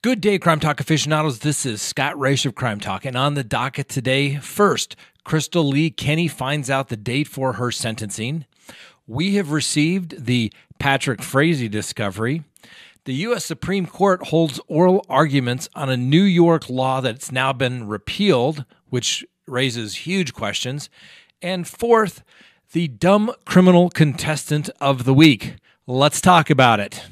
Good day, Crime Talk aficionados. This is Scott Reisch of Crime Talk, and on the docket today, first, Krystal Lee Kenny finds out the date for her sentencing. We have received the Patrick Frazee discovery. The U.S. Supreme Court holds oral arguments on a New York law that's now been repealed, which raises huge questions. And fourth, the dumb criminal contestant of the week. Let's talk about it.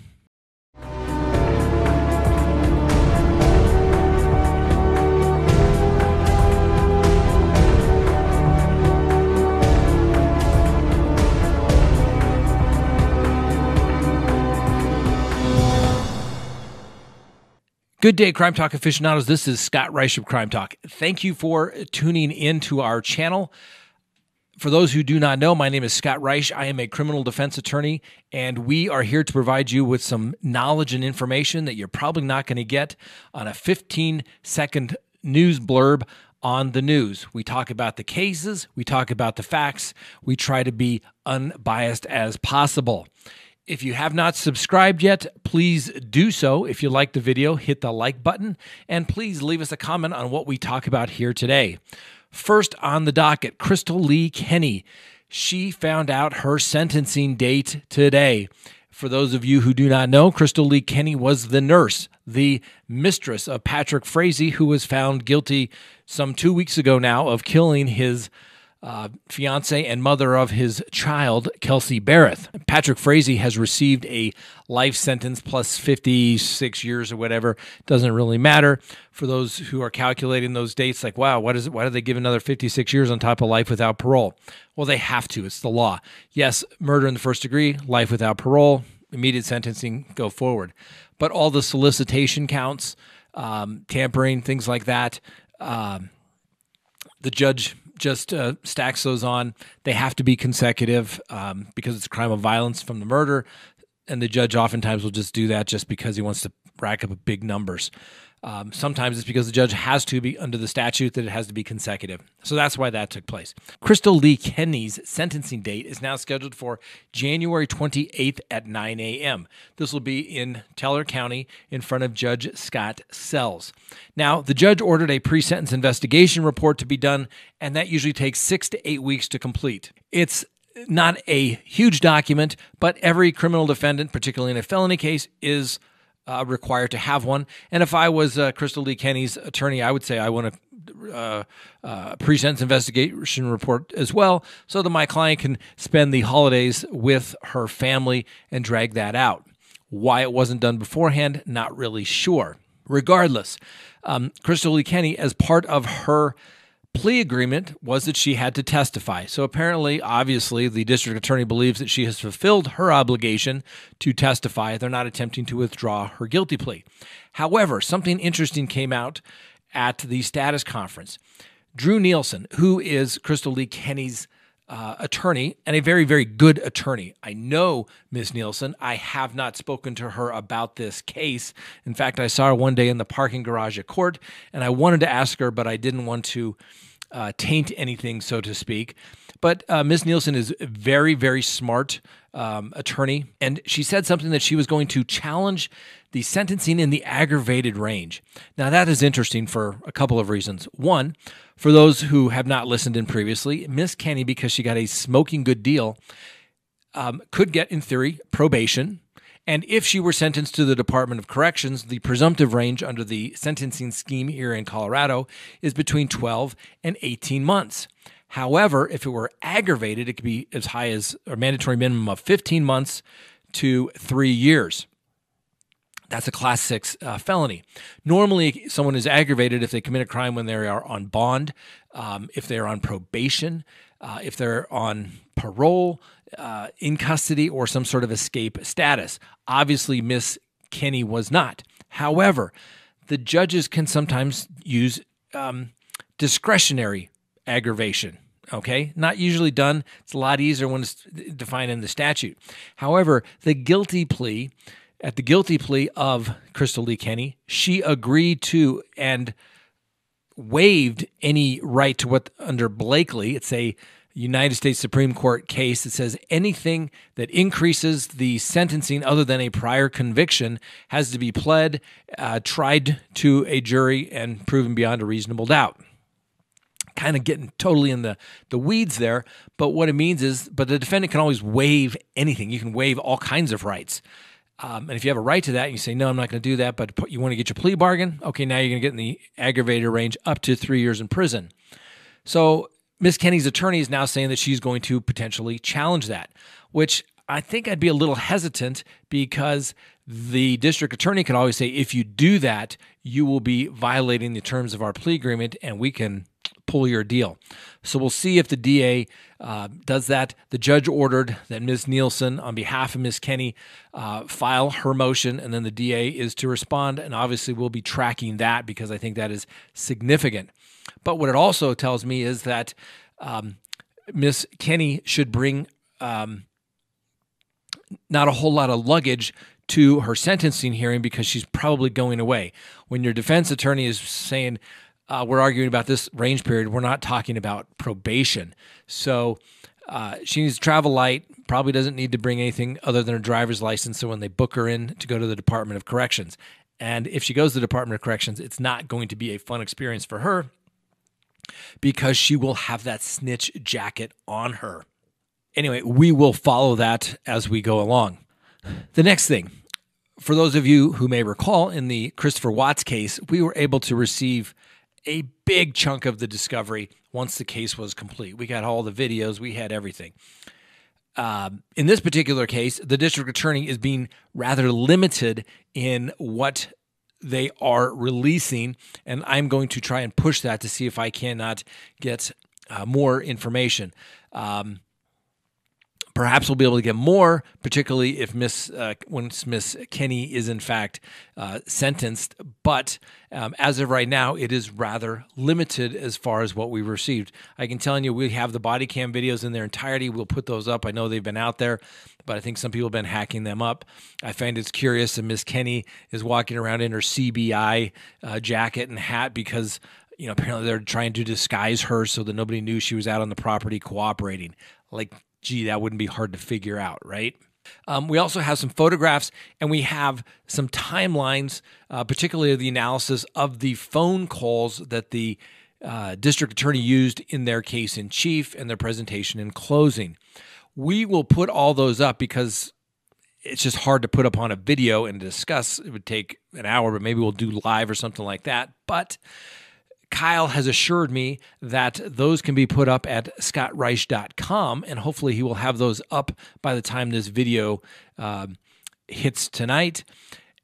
Good day, Crime Talk aficionados. This is Scott Reisch of Crime Talk. Thank you for tuning in to our channel. For those who do not know, my name is Scott Reisch. I am a criminal defense attorney, and we are here to provide you with some knowledge and information that you're probably not going to get on a 15-second news blurb on the news. We talk about the cases, we talk about the facts, we try to be unbiased as possible. If you have not subscribed yet, please do so. If you like the video, hit the like button, and please leave us a comment on what we talk about here today. First on the docket, Krystal Lee Kenny. She found out her sentencing date today. For those of you who do not know, Krystal Lee Kenny was the nurse, the mistress of Patrick Frazee, who was found guilty some 2 weeks ago now of killing his fiance and mother of his child, Kelsey Barrett. Patrick Frazee has received a life sentence plus 56 years or whatever. Doesn't really matter. For those who are calculating those dates, like, wow, what is it? Why do they give another 56 years on top of life without parole? Well, they have to. It's the law. Yes, murder in the first degree, life without parole, immediate sentencing, go forward. But all the solicitation counts, tampering, things like that, the judge just stacks those on. They have to be consecutive because it's a crime of violence from the murder, and the judge oftentimes will just do that just because he wants to rack up big numbers. Sometimes it's because the judge has to be under the statute that it has to be consecutive. So that's why that took place. Krystal Lee Kenny's sentencing date is now scheduled for January 28th at 9 a.m. This will be in Teller County in front of Judge Scott Sells. Now, the judge ordered a pre-sentence investigation report to be done, and that usually takes 6 to 8 weeks to complete. It's not a huge document, but every criminal defendant, particularly in a felony case, is required to have one. And if I was Krystal Lee Kenny's attorney, I would say I want a pre-sentence investigation report as well, so that my client can spend the holidays with her family and drag that out. Why it wasn't done beforehand, not really sure. Regardless, Krystal Lee Kenny, as part of her plea agreement, was that she had to testify. So apparently, obviously, the district attorney believes that she has fulfilled her obligation to testify. They're not attempting to withdraw her guilty plea. However, something interesting came out at the status conference. Drew Nielsen, who is Krystal Lee Kenny's attorney, and a very, very good attorney. I know Ms. Nielsen. I have not spoken to her about this case. In fact, I saw her one day in the parking garage at court, and I wanted to ask her, but I didn't want to taint anything, so to speak. But Ms. Nielsen is a very, very smart attorney, and she said something that she was going to challenge the sentencing in the aggravated range. Now, that is interesting for a couple of reasons. One, for those who have not listened in previously, Miss Kenny, because she got a smoking good deal, could get, in theory, probation. And if she were sentenced to the Department of Corrections, the presumptive range under the sentencing scheme here in Colorado is between 12 and 18 months. However, if it were aggravated, it could be as high as a mandatory minimum of 15 months to 3 years. That's a Class 6 felony. Normally, someone is aggravated if they commit a crime when they are on bond, if they're on probation, if they're on parole, in custody, or some sort of escape status. Obviously, Miss Kenny was not. However, the judges can sometimes use discretionary aggravation. Okay, not usually done. It's a lot easier when it's defined in the statute. However, the guilty plea, at the guilty plea of Krystal Lee Kenny, she agreed to and waived any right to what under Blakely, it's a United States Supreme Court case that says anything that increases the sentencing other than a prior conviction has to be pled, tried to a jury, and proven beyond a reasonable doubt. Kind of getting totally in the weeds there, but what it means is, but the defendant can always waive anything. You can waive all kinds of rights. And if you have a right to that, and you say, no, I'm not going to do that, but you want to get your plea bargain, okay, now you're going to get in the aggravated range up to 3 years in prison. So Ms. Kenny's attorney is now saying that she's going to potentially challenge that, which I think I'd be a little hesitant because the district attorney can always say, if you do that, you will be violating the terms of our plea agreement and we can pull your deal. So we'll see if the DA does that. The judge ordered that Ms. Nielsen, on behalf of Ms. Kenny, file her motion, and then the DA is to respond, and obviously we'll be tracking that because I think that is significant. But what it also tells me is that Ms. Kenny should bring not a whole lot of luggage to her sentencing hearing because she's probably going away. When your defense attorney is saying, we're arguing about this range period, we're not talking about probation. So she needs to travel light, probably doesn't need to bring anything other than her driver's license so when they book her in to go to the Department of Corrections. And if she goes to the Department of Corrections, it's not going to be a fun experience for her because she will have that snitch jacket on her. Anyway, we will follow that as we go along. The next thing, for those of you who may recall, in the Christopher Watts case, we were able to receive a big chunk of the discovery once the case was complete. We got all the videos, we had everything. In this particular case, the district attorney is being rather limited in what they are releasing, and I'm going to try and push that to see if I cannot get more information. Perhaps we'll be able to get more, particularly if once Miss Kenny is in fact sentenced. But as of right now, it is rather limited as far as what we've received. I can tell you we have the body cam videos in their entirety. We'll put those up. I know they've been out there, but I think some people have been hacking them up. I find it's curious that Miss Kenny is walking around in her CBI jacket and hat because apparently they're trying to disguise her so that nobody knew she was out on the property cooperating. Gee, that wouldn't be hard to figure out, right? We also have some photographs, and we have some timelines, particularly of the analysis of the phone calls that the district attorney used in their case in chief and their presentation in closing. We will put all those up because it's just hard to put up on a video and discuss. It would take an hour, but maybe we'll do live or something like that. But Kyle has assured me that those can be put up at scottreisch.com, and hopefully he will have those up by the time this video hits tonight.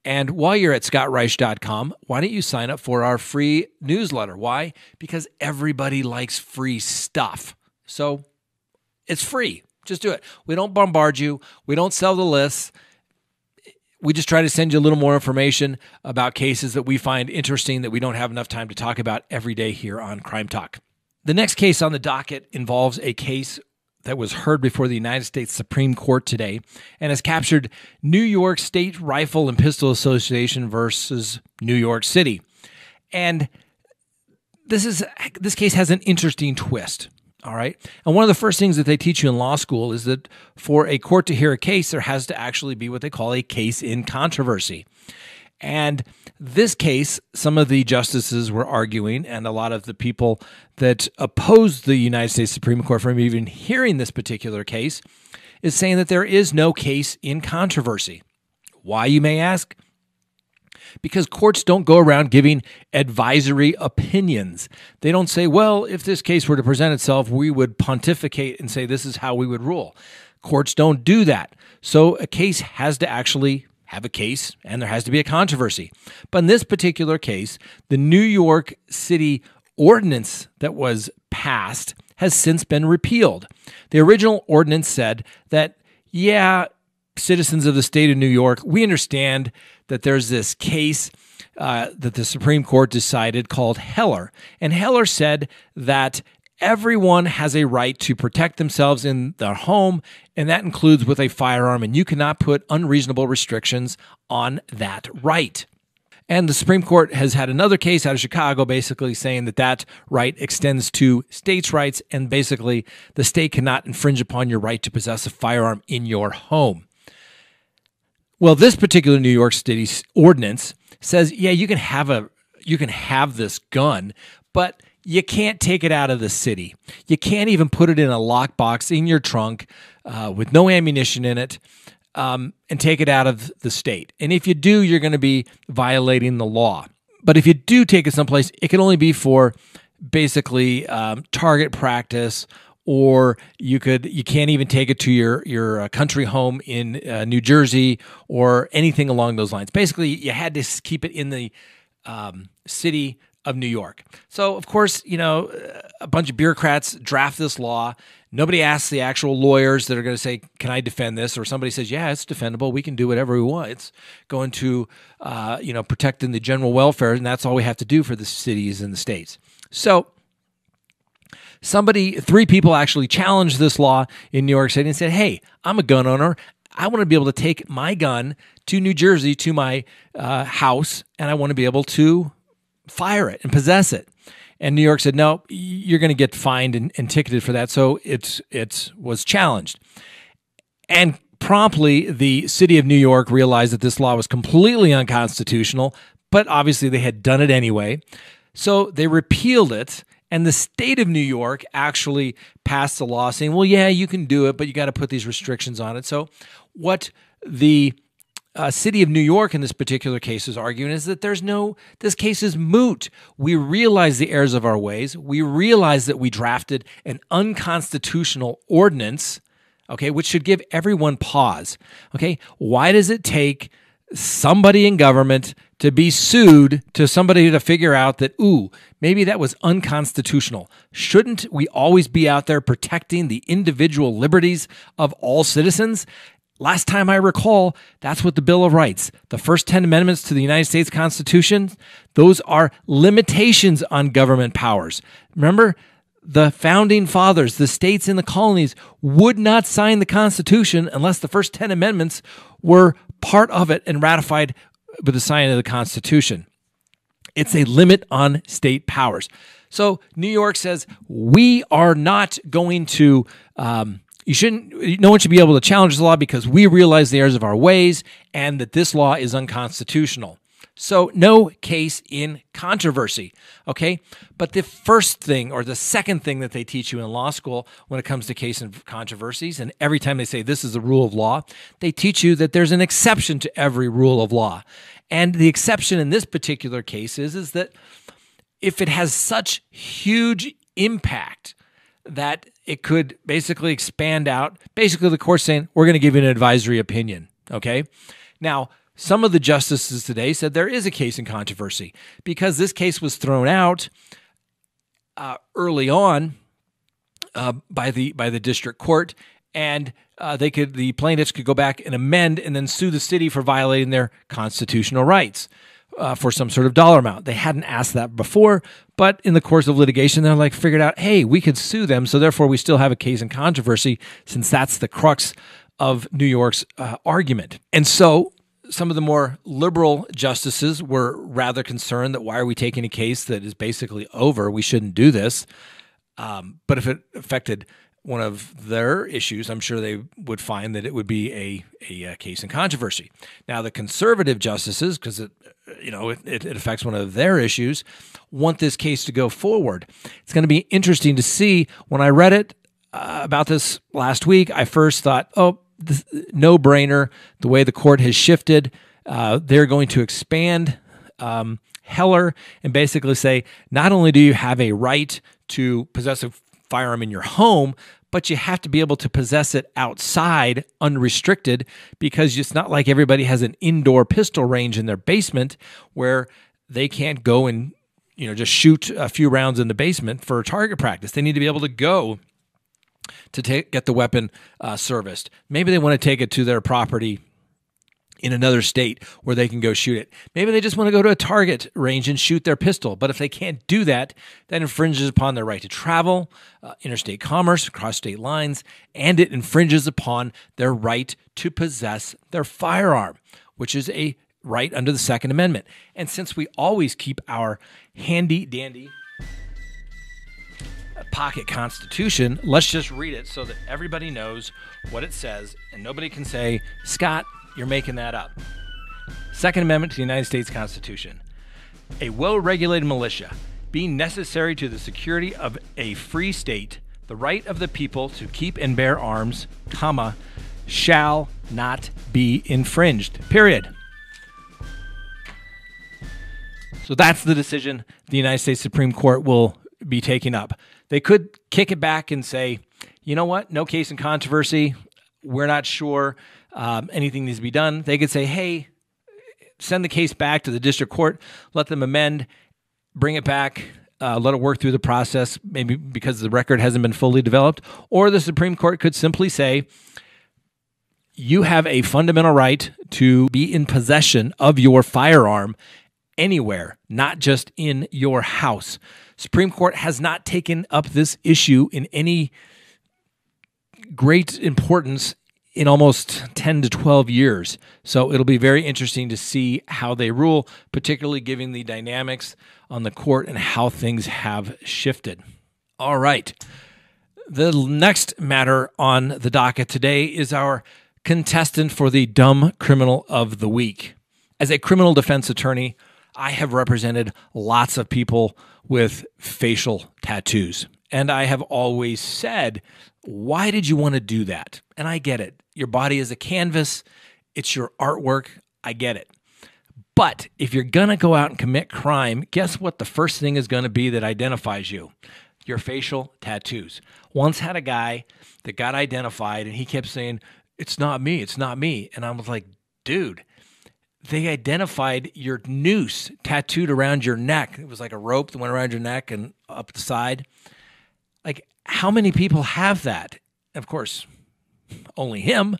And while you're at scottreisch.com, why don't you sign up for our free newsletter? Why? Because everybody likes free stuff. So it's free. Just do it. We don't bombard you. We don't sell the lists. We just try to send you a little more information about cases that we find interesting that we don't have enough time to talk about every day here on Crime Talk. The next case on the docket involves a case that was heard before the United States Supreme Court today and has captured New York State Rifle and Pistol Association versus New York City. And this case has an interesting twist. All right. And one of the first things that they teach you in law school is that for a court to hear a case, there has to actually be what they call a case in controversy. And this case, some of the justices were arguing, and a lot of the people that opposed the United States Supreme Court from even hearing this particular case is saying that there is no case in controversy. Why, you may ask? Because courts don't go around giving advisory opinions. They don't say, well, if this case were to present itself, we would pontificate and say this is how we would rule. Courts don't do that. So a case has to actually have a case, and there has to be a controversy. But in this particular case, the New York City ordinance that was passed has since been repealed. The original ordinance said that, citizens of the state of New York, we understand that there's this case that the Supreme Court decided called Heller. And Heller said that everyone has a right to protect themselves in their home, and that includes with a firearm, and you cannot put unreasonable restrictions on that right. And the Supreme Court has had another case out of Chicago basically saying that that right extends to states' rights, and basically the state cannot infringe upon your right to possess a firearm in your home. Well, this particular New York City ordinance says, yeah, you can have this gun, but you can't take it out of the city. You can't even put it in a lockbox in your trunk with no ammunition in it and take it out of the state. And if you do, you're going to be violating the law. But if you do take it someplace, it can only be for basically target practice, or you can't even take it to your country home in New Jersey or anything along those lines. Basically, you had to keep it in the city of New York. So, of course, a bunch of bureaucrats draft this law. Nobody asks the actual lawyers that are going to say, can I defend this? Or somebody says, yeah, it's defendable. We can do whatever we want. It's going to, protecting the general welfare, and that's all we have to do for the cities and the states. So, three people actually challenged this law in New York City and said, hey, I'm a gun owner. I want to be able to take my gun to New Jersey, to my house, and I want to be able to fire it and possess it. And New York said, no, you're going to get fined and ticketed for that. So it was challenged. And promptly, the city of New York realized that this law was completely unconstitutional, but obviously they had done it anyway. So they repealed it. And the state of New York actually passed a law saying, well, yeah, you can do it, but you got to put these restrictions on it. So what the city of New York in this particular case is arguing is that this case is moot. We realize the errors of our ways. We realize that we drafted an unconstitutional ordinance, okay, which should give everyone pause. Okay, why does it take somebody in government to be sued to somebody to figure out that, maybe that was unconstitutional? Shouldn't we always be out there protecting the individual liberties of all citizens? Last time I recall, that's what the Bill of Rights, the first 10 amendments to the United States Constitution, those are limitations on government powers. Remember, the founding fathers, the states and the colonies would not sign the Constitution unless the first 10 amendments were part of it and ratified with the signing of the Constitution. It's a limit on state powers. So New York says, we are not going to, no one should be able to challenge the law because we realize the errors of our ways and that this law is unconstitutional. So no case in controversy, okay? But the first thing or the second thing that they teach you in law school when it comes to case and controversies, and every time they say this is the rule of law, they teach you that there's an exception to every rule of law. And the exception in this particular case is that if it has such huge impact that it could basically expand out, basically the court's saying, we're going to give you an advisory opinion, okay? Now, some of the justices today said there is a case in controversy because this case was thrown out early on by the district court, and the plaintiffs could go back and amend and then sue the city for violating their constitutional rights for some sort of dollar amount. They hadn't asked that before, but in the course of litigation, they're figured out, hey, we could sue them, so therefore we still have a case in controversy since that's the crux of New York's argument. And so some of the more liberal justices were rather concerned that why are we taking a case that is basically over? We shouldn't do this. But if it affected one of their issues, I'm sure they would find that it would be a case in controversy. Now, the conservative justices, because it affects one of their issues, want this case to go forward. It's going to be interesting to see. When I read it about this last week, I first thought, no-brainer, the way the court has shifted. They're going to expand Heller and basically say, not only do you have a right to possess a firearm in your home, but you have to be able to possess it outside unrestricted, because it's not like everybody has an indoor pistol range in their basement where they can't go and just shoot a few rounds in the basement for target practice. They need to be able to go to get the weapon serviced. Maybe they want to take it to their property in another state where they can go shoot it. Maybe they just want to go to a target range and shoot their pistol. But if they can't do that, that infringes upon their right to travel, interstate commerce, across state lines, and it infringes upon their right to possess their firearm, which is a right under the Second Amendment. And since we always keep our handy-dandy pocket Constitution, let's just read it so that everybody knows what it says and nobody can say, Scott, you're making that up. Second Amendment to the United States Constitution. A well-regulated militia, being necessary to the security of a free state, the right of the people to keep and bear arms, comma, shall not be infringed, period. So that's the decision the United States Supreme Court will be taking up. They could kick it back and say, you know what, no case in controversy, we're not sure anything needs to be done. They could say, hey, send the case back to the district court, let them amend, bring it back, let it work through the process, maybe because the record hasn't been fully developed. Or the Supreme Court could simply say, you have a fundamental right to be in possession of your firearm anywhere, not just in your house. Supreme Court has not taken up this issue in any great importance in almost 10 to 12 years. So it'll be very interesting to see how they rule, particularly given the dynamics on the court and how things have shifted. All right. The next matter on the docket today is our contestant for the Dumb Criminal of the Week. As a criminal defense attorney, I have represented lots of people with facial tattoos. And I have always said, why did you want to do that? And I get it. Your body is a canvas. It's your artwork. I get it. But if you're going to go out and commit crime, guess what the first thing is going to be that identifies you? Your facial tattoos. Once had a guy that got identified and he kept saying, it's not me, it's not me. And I was like, dude, they identified your noose tattooed around your neck. It was like a rope that went around your neck and up the side. Like, how many people have that? Of course, only him.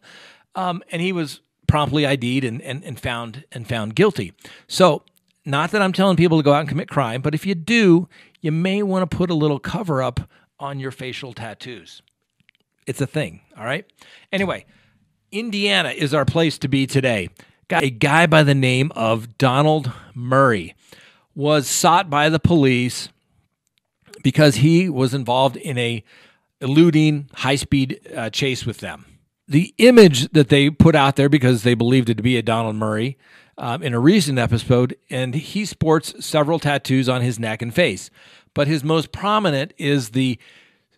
And he was promptly ID'd and found guilty. So, not that I'm telling people to go out and commit crime, but if you do, you may want to put a little cover up on your facial tattoos. It's a thing, all right? Anyway, Indiana is our place to be today. A guy by the name of Donald Murray was sought by the police because he was involved in a eluding high-speed chase with them. The image that they put out there, because they believed it to be a Donald Murray, in a recent episode, and he sports several tattoos on his neck and face. But his most prominent is the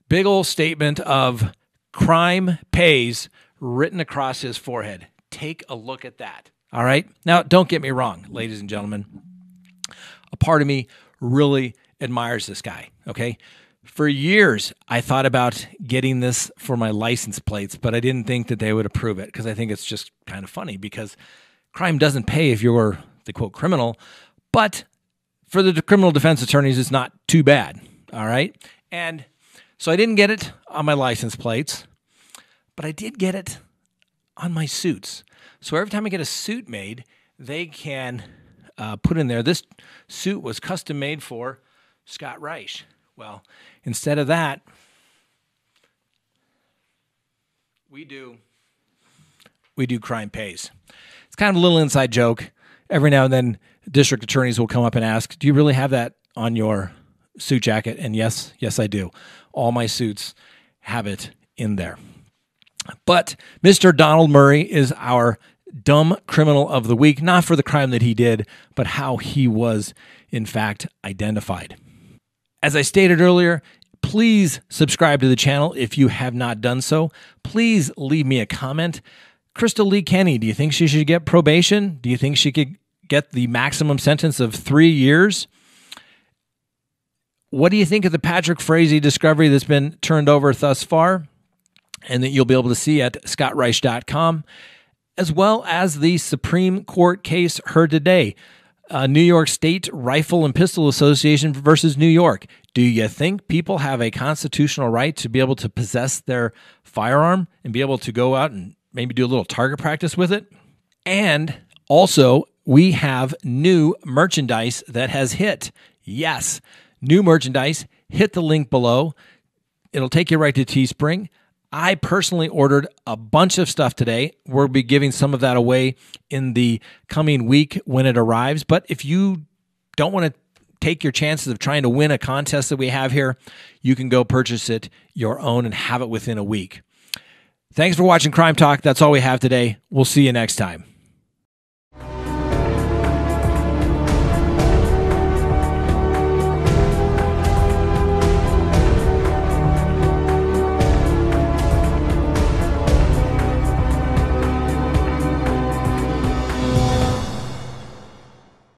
big old statement of crime pays written across his forehead. Take a look at that. All right? Now, don't get me wrong, ladies and gentlemen. A part of me really admires this guy, okay? For years, I thought about getting this for my license plates, but I didn't think that they would approve it because I think it's just kind of funny because crime doesn't pay if you're the, quote, criminal, but for the criminal defense attorneys, it's not too bad, all right? And so I didn't get it on my license plates, but I did get it on my suits. So every time I get a suit made, they can put in there, this suit was custom made for Scott Reisch. Well, instead of that, we do crime pays. It's kind of a little inside joke. Every now and then, district attorneys will come up and ask, do you really have that on your suit jacket? And yes, I do. All my suits have it in there. But Mr. Donald Murray is our dumb criminal of the week, not for the crime that he did, but how he was, in fact, identified. As I stated earlier, please subscribe to the channel if you have not done so. Please leave me a comment. Krystal Lee Kenny, do you think she should get probation? Do you think she could get the maximum sentence of 3 years? What do you think of the Patrick Frazee discovery that's been turned over thus far and that you'll be able to see at scottreisch.com, as well as the Supreme Court case heard today, New York State Rifle and Pistol Association versus New York. Do you think people have a constitutional right to be able to possess their firearm and be able to go out and maybe do a little target practice with it? And also, we have new merchandise that has hit. Yes, new merchandise. Hit the link below. It'll take you right to Teespring. I personally ordered a bunch of stuff today. We'll be giving some of that away in the coming week when it arrives. But if you don't want to take your chances of trying to win a contest that we have here, you can go purchase it your own and have it within a week. Thanks for watching Crime Talk. That's all we have today. We'll see you next time.